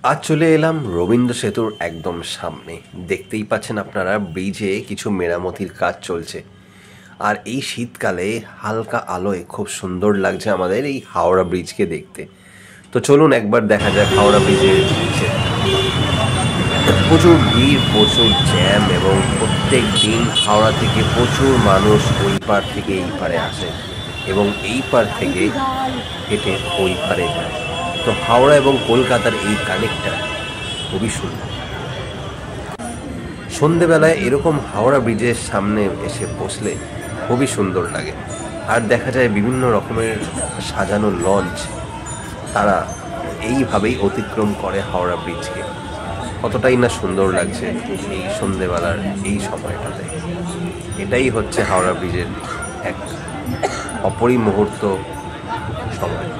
আজ চলে এলাম রবীন্দ্র সেতুর একদম সামনে। দেখতেই পাচ্ছেন আপনারা, ব্রিজে কিছু মেরামতির কাজ চলছে। আর এই শীতকালে হালকা আলোয় খুব সুন্দর লাগছে আমাদের এই হাওড়া ব্রিজকে দেখতে। তো চলুন একবার দেখা যাক হাওড়া ব্রিজের নিচে। প্রচুর ভিড়, প্রচুর জ্যাম, এবং প্রত্যেক দিন হাওড়া থেকে প্রচুর মানুষ ওই পার থেকে এই পারে আসে এবং এই পার থেকে হেঁটে ওই পারে যায়। তো হাওড়া এবং কলকাতার এই কানেক্টটা খুবই সুন্দর। সন্ধেবেলায় এরকম হাওড়া ব্রিজের সামনে এসে বসলে খুবই সুন্দর লাগে। আর দেখা যায় বিভিন্ন রকমের সাজানো লঞ্চ তারা এইভাবেই অতিক্রম করে হাওড়া ব্রিজকে। কতটাই না সুন্দর লাগছে এই সন্ধেবেলার এই সময়টাতে। এটাই হচ্ছে হাওড়া ব্রিজের এক অপরিমুহূর্ত সময়।